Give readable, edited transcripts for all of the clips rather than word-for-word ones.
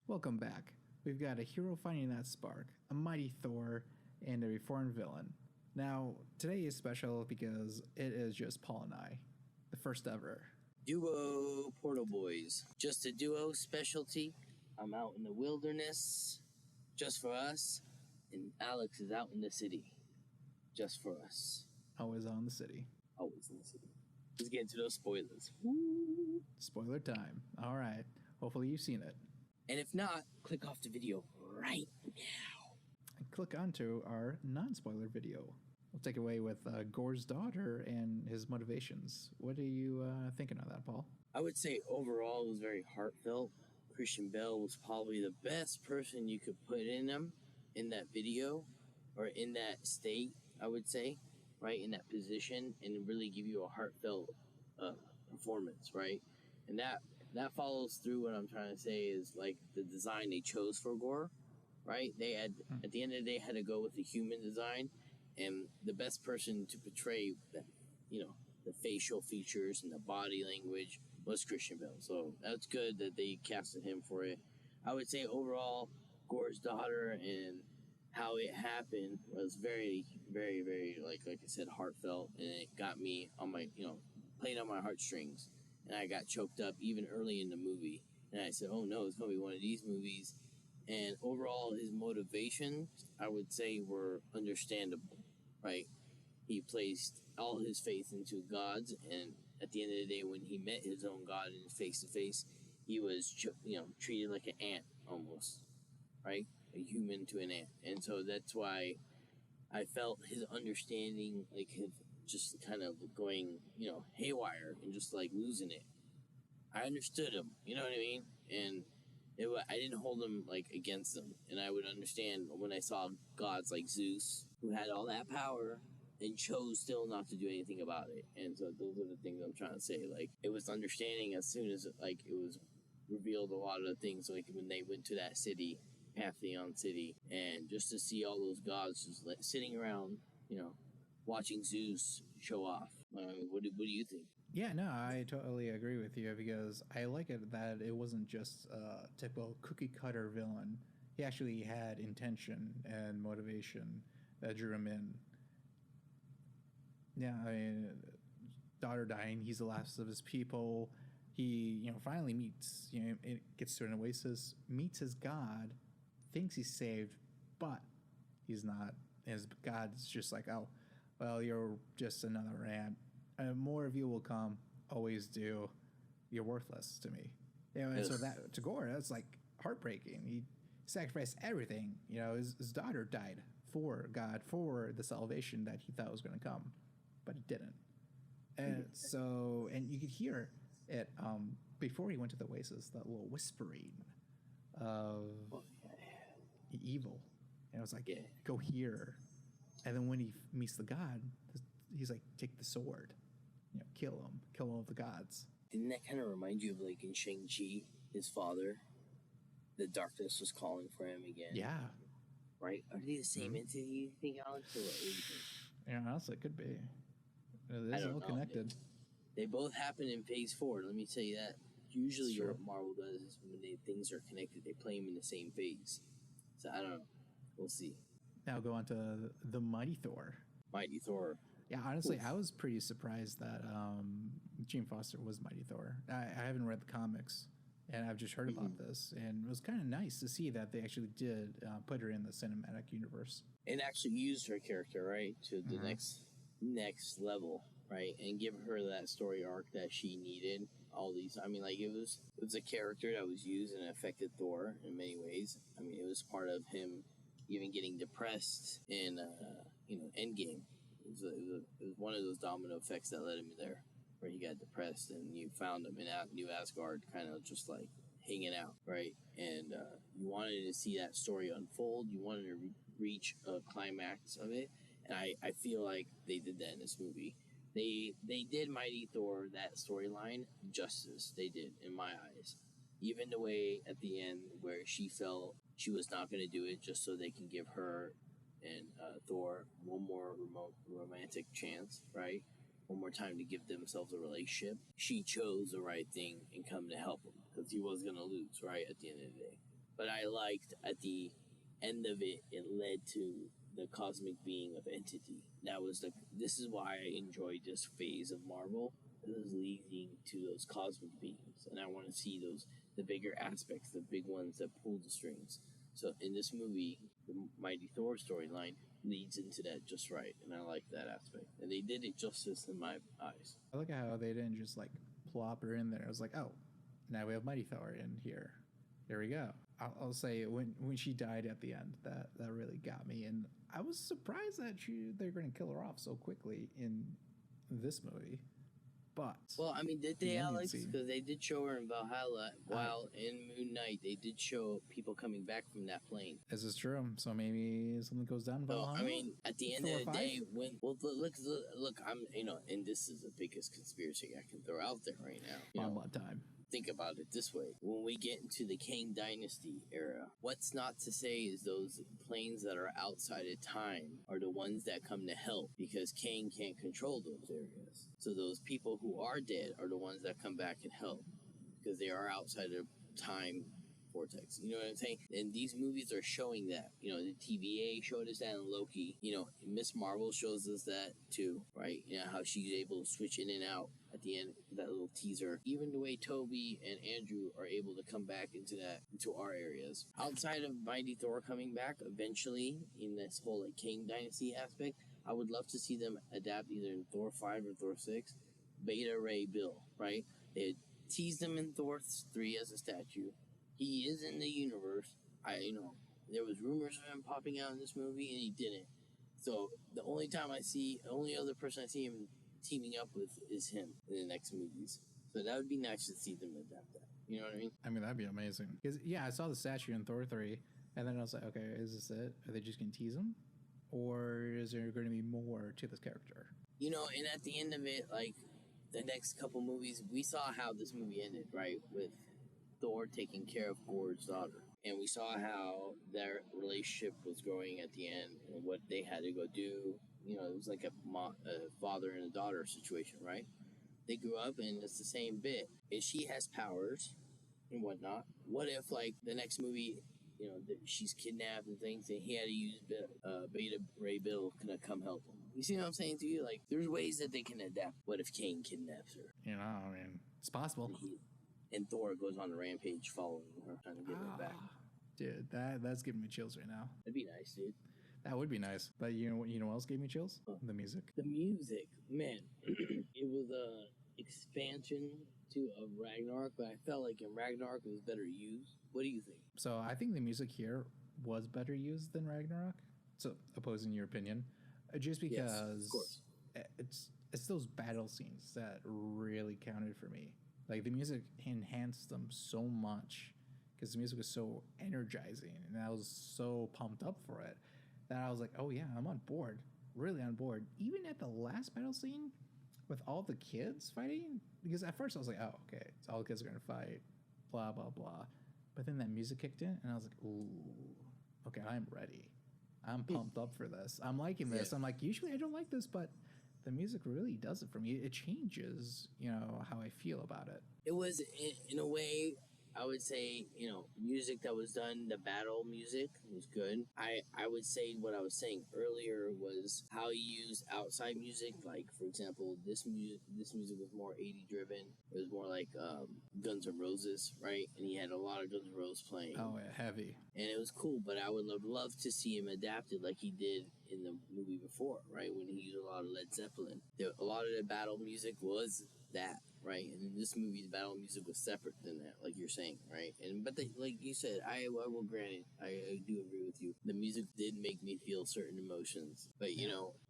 Welcome back. We've got a hero finding that spark, a mighty Thor, and a reformed villain. Now, today is special because it is just Paul and I, the first ever. Duo Portal Boys. Just a duo specialty. I'm out in the wilderness, just for us, and Alex is out in the city, just for us. Always on the city. Always in the city. Let's get into those spoilers. Woo. Spoiler time. All right. Hopefully you've seen it. And if not, click off the video right now. And click onto our non-spoiler video. We'll take away with Gores Daughter and his motivations. What are you thinking of that, Paul? I would say overall it was very heartfelt. Christian Bale was probably the best person you could put in him in that video, or in that state, I would say, right, in that position, and really give you a heartfelt performance, right? And that follows through what I'm trying to say is like the design they chose for Gore, right? They had, at the end of the day, had to go with the human design, and the best person to portray that, the facial features and the body language was Christian Bale. So that's good that they casted him for it. I would say overall, Gores Daughter and how it happened was very, very, very, like I said, heartfelt, and it got me on my, playing on my heartstrings. And I got choked up even early in the movie. And I said, oh no, it's going to be one of these movies. And overall, his motivations, I would say, were understandable, right? He placed all his faith into God's, and at the end of the day, when he met his own God in face-to-face, he was, treated like an ant, almost, right? A human to an ant. And so that's why I felt his understanding, like, his just kind of going, haywire and just like losing it. I understood him, you know what I mean? And I didn't hold him like against him. And I would understand when I saw gods like Zeus, who had all that power and chose still not to do anything about it. And so those are the things I'm trying to say. Like, it was understanding as soon as like it was revealed a lot of the things, like when they went to that city, Pantheon City, and just to see all those gods just sitting around, watching Zeus show off. What do you think? Yeah, no, I totally agree with you because I like it that it wasn't just a typical cookie cutter villain. He actually had intention and motivation that drew him in. Yeah, I mean, daughter dying, he's the last of his people. He, finally meets, it gets to an oasis, meets his God, thinks he's saved, but he's not. His God's just like, oh, well, you're just another ant. More of you will come. Always do. You're worthless to me. And so that to Gore, that's like heartbreaking. He sacrificed everything. His daughter died for God, for the salvation that he thought was going to come, but it didn't. And so, and you could hear it before he went to the oasis, that little whispering of evil. And it was like, go here. And then when he meets the god, he's like, take the sword, kill him, kill all of the gods. Didn't that kind of remind you of like in Shang-Chi, his father? The darkness was calling for him again. Yeah. Right? Are they the same entity, you think, Alex? Or what do you think? Yeah, honestly, it could be. It's all connected. They both happen in Phase 4, let me tell you that. Usually what Marvel does is when things are connected, they play them in the same phase. So I don't know. We'll see. Now go on to the Mighty Thor. Mighty Thor. Yeah, honestly, I was pretty surprised that Jane Foster was Mighty Thor. I haven't read the comics, and I've just heard about this, and it was kind of nice to see that they actually did put her in the cinematic universe. And actually used her character, right, to the next level, right, and give her that story arc that she needed. All these, I mean, like, it was a character that was used and affected Thor in many ways. I mean, it was part of him even getting depressed in, Endgame. It was one of those domino effects that led him there, where he got depressed and you found him in New Asgard, kind of just like hanging out, right? And you wanted to see that story unfold. You wanted to reach a climax of it, and I feel like they did that in this movie. They did Mighty Thor, that storyline, justice. They did, in my eyes. Even the way at the end where she felt she was not going to do it just so they can give her and Thor one more romantic chance, right? One more time to give themselves a relationship. She chose the right thing and come to help him because he was going to lose, right, at the end of the day. but I liked at the end of it, it led to the cosmic being of Entity. This is why I enjoyed this phase of Marvel. It was leading to those cosmic beings, and I want to see the bigger aspects, the big ones that pull the strings. So in this movie, the Mighty Thor storyline leads into that just right, and I like that aspect. And they did it justice in my eyes. I like how they didn't just like plop her in there. I was like, oh, now we have Mighty Thor in here. There we go. I'll say when she died at the end, that really got me, and I was surprised that they're going to kill her off so quickly in this movie. But well, I mean, did they, Alex? Because they did show her in Valhalla, while in Moon Knight they did show people coming back from that plane. This is true. So maybe something goes down in Valhalla. I mean, at the end of the day, look, I'm and this is the biggest conspiracy I can throw out there right now. On time. Think about it this way. When we get into the Kang Dynasty era, what's not to say is those planes that are outside of time are the ones that come to help, because Kang can't control those areas. So those people who are dead are the ones that come back and help, because they are outside of time vortex. You know what I'm saying? And these movies are showing that. The TVA showed us that in Loki. Miss Marvel shows us that too, right? How she's able to switch in and out at the end, that little teaser. Even the way Toby and Andrew are able to come back into our areas. Outside of Mighty Thor coming back eventually in this whole Kang Dynasty aspect, I would love to see them adapt either in Thor 5 or Thor 6, Beta Ray Bill, right? They teased him in Thor 3 as a statue. He is in the universe. There was rumors of him popping out in this movie, and he didn't. So the only other person I see him teaming up with is him in the next movies. So that would be nice to see them adapt that. You know what I mean? I mean, that'd be amazing. Because, I saw the statue in Thor 3, and then I was like, okay, is this it? Are they just going to tease him? Or is there going to be more to this character? And at the end of it, the next couple movies, we saw how this movie ended, right? With Thor taking care of Gores' daughter. And we saw how their relationship was growing at the end and what they had to go do. It was like a father and a daughter situation, right? They grew up, and it's the same bit. And she has powers and whatnot. What if, the next movie, she's kidnapped and things, and he had to use Beta Ray Bill to come help him? You see what I'm saying to you? There's ways that they can adapt. What if Kang kidnaps her? It's possible. And Thor goes on a rampage following her, trying to get her back. Dude, that's giving me chills right now. That'd be nice, dude. That would be nice. But you know what else gave me chills? Huh. The music. The music, man. It was a expansion of Ragnarok, but I felt like in Ragnarok it was better used. What do you think? So I think the music here was better used than Ragnarok. So opposing your opinion, just because yes, of course. It's those battle scenes that really counted for me. The music enhanced them so much because the music was so energizing, and I was so pumped up for it that I was like, oh yeah, I'm on board, really on board. Even at the last battle scene with all the kids fighting, because at first I was like, oh, okay, it's all the kids are going to fight, blah, blah, blah. But then that music kicked in, and I was like, ooh, okay, I'm ready. I'm pumped up for this. I'm liking this. I'm like, usually I don't like this, but the music really does it for me. It changes, how I feel about it. It was, in a way, I would say, music that was done, the battle music was good. I would say what I was saying earlier was how you use outside music. For example, this music was more 80 driven. It was more like Guns N' Roses, right? And he had a lot of Guns N' Roses playing. Oh, yeah, heavy. And it was cool, but I would love to see him adapted like he did in the movie before, right? When he used a lot of Led Zeppelin. A lot of the battle music was that, right? And in this movie, the battle music was separate than that, like you're saying, right? But like you said, I will grant it. I do agree with you. The music did make me feel certain emotions, but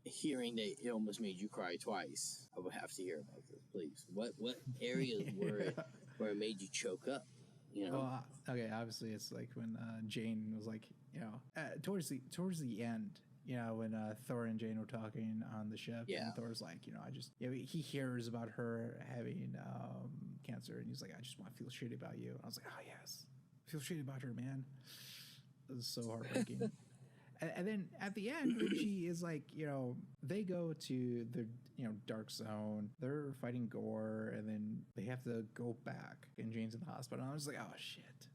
hearing that it almost made you cry twice, I would have to hear about this, please. What areas were it where it made you choke up? Well, okay, obviously it's like when Jane was like, towards the end. When Thor and Jane were talking on the ship, and Thor's like, he hears about her having cancer, and he's like, I just want to feel shitty about you. And I was like, oh yes, feel shitty about her, man. It was so heartbreaking. and then at the end, when she is like, they go to the dark zone, they're fighting Gore, and then they have to go back, and Jane's in the hospital. And I was like, oh shit,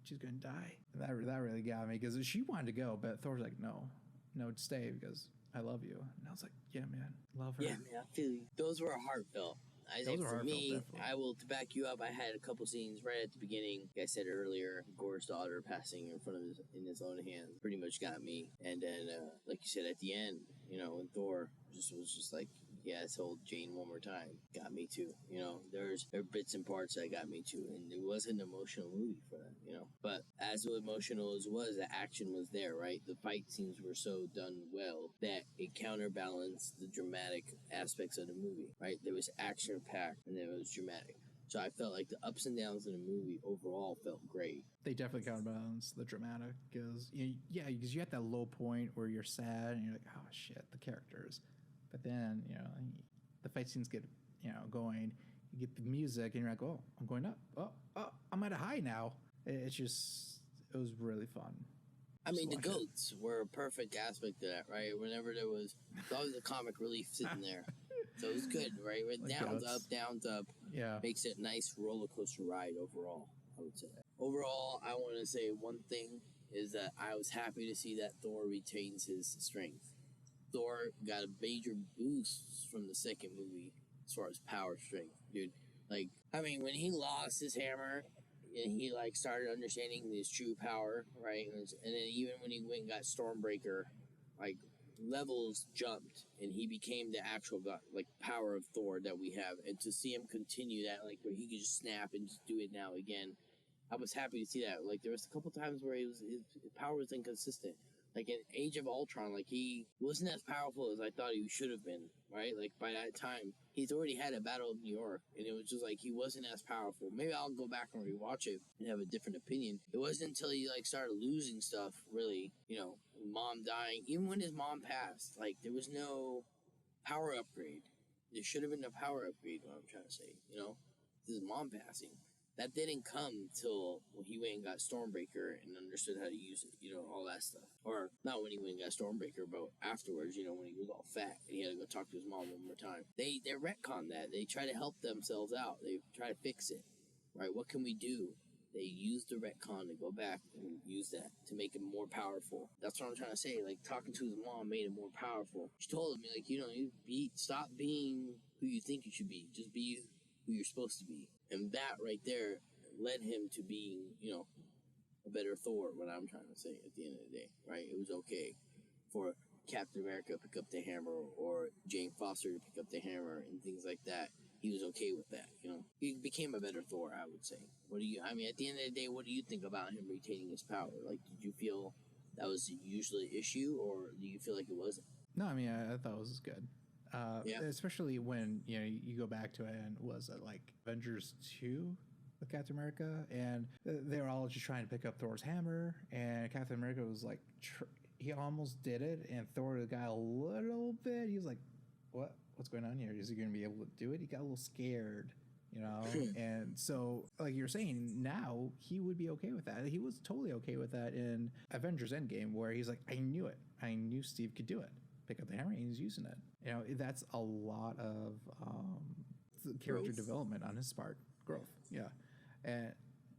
she's gonna die. And that really got me because she wanted to go, but Thor's like, no, stay because I love you. And I was like, yeah, man, love her. Yeah, man, I feel you. Those were heartfelt. I think for me, I will to back you up. I had a couple scenes right at the beginning. Like I said earlier, Gores' daughter passing in front of his own hands pretty much got me. And then, like you said, at the end, when Thor was just like, yeah, I told Jane one more time, got me too. There are bits and parts that got me too, and it was an emotional movie for that. But as emotional as it was, the action was there, right? The fight scenes were so done well that it counterbalanced the dramatic aspects of the movie, right? There was action packed and then it was dramatic. So I felt like the ups and downs of the movie overall felt great. They definitely counterbalance the dramatic because because you have that low point where you're sad and you're like, oh shit, the characters. But then, the fight scenes get, going. You get the music, and you're like, oh, I'm going up. Oh, I'm at a high now. It was really fun. I mean, the goats were a perfect aspect of that, right? Whenever there was always a comic relief sitting there. So it was good, right? Downs up. Yeah. Makes it a nice roller coaster ride overall, I would say. Overall, I want to say one thing is that I was happy to see that Thor retains his strength. Thor got a major boost from the second movie as far as power strength, dude. Like, I mean, when he lost his hammer and he started understanding his true power, right? And then even when he went and got Stormbreaker, levels jumped and he became the actual god, power of Thor that we have. And to see him continue that, where he could just snap and just do it now again, I was happy to see that. There was a couple times where his power was inconsistent. In Age of Ultron, he wasn't as powerful as I thought he should have been, right? By that time, he's already had a Battle of New York, and it was just he wasn't as powerful. Maybe I'll go back and rewatch it and have a different opinion. It wasn't until he, started losing stuff, really, mom dying. Even when his mom passed, there was no power upgrade. There should have been a power upgrade, what I'm trying to say, His mom passing. That didn't come till when he went and got Stormbreaker and understood how to use it, all that stuff. Or not when he went and got Stormbreaker, but afterwards, when he was all fat and he had to go talk to his mom one more time. They retcon that. They try to help themselves out. They try to fix it, right? What can we do? They use the retcon to go back and use that to make him more powerful. That's what I'm trying to say. Talking to his mom made him more powerful. She told him, stop being who you think you should be. Just be who you're supposed to be. And that right there led him to being, a better Thor, what I'm trying to say at the end of the day, right? It was okay for Captain America to pick up the hammer or Jane Foster to pick up the hammer and things like that. He was okay with that, He became a better Thor, I would say. At the end of the day, what do you think about him retaining his power? Did you feel that was usually an issue, or do you feel like it wasn't? No, I thought it was good. Especially when you go back to it, and was it Avengers 2 with Captain America, and they were all just trying to pick up Thor's hammer, and Captain America was he almost did it, and Thor got a little bit. He was like, what's going on here? Is he going to be able to do it? He got a little scared, and so you're saying, now he would be okay with that. He was totally okay with that in Avengers Endgame, where he's like, I knew it. I knew Steve could do it. Pick up the hammer, and he's using it. That's a lot of character development on his part. Growth, yeah. And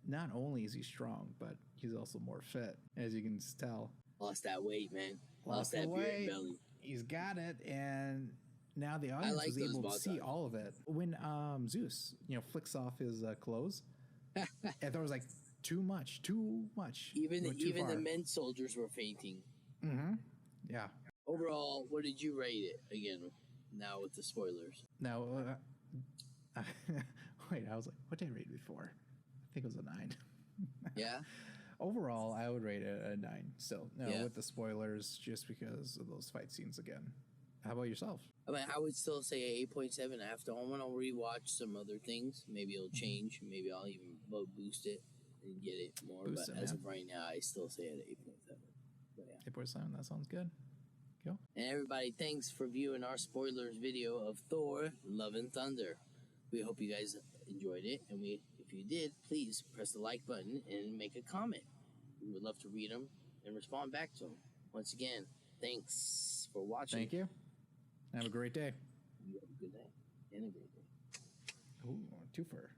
not only is he strong, but he's also more fit, as you can tell. Lost that weight, man. Lost that beard belly. He's got it, and now the audience was able to see all of it. When Zeus, flicks off his clothes, and there was too much. Even the men soldiers were fainting. Mm-hmm. Yeah. Overall, what did you rate it again? Now with the spoilers. Now, wait, I was like, what did I rate it before? I think it was a 9. Yeah. Overall, I would rate it a 9 still. No, with the spoilers, just because of those fight scenes again. How about yourself? I would still say a 8.7 after. I want to rewatch some other things. Maybe it'll change. Maybe I'll even boost it and get it more. As of right now, I still say it at 8.7. But yeah. 8.7, that sounds good. Cool. And everybody, thanks for viewing our spoilers video of Thor: Love and Thunder. We hope you guys enjoyed it, and if you did, please press the like button and make a comment. We would love to read them and respond back to them. Once again, thanks for watching. Thank you. Have a great day. You have a good day and a great day. Ooh, twofer.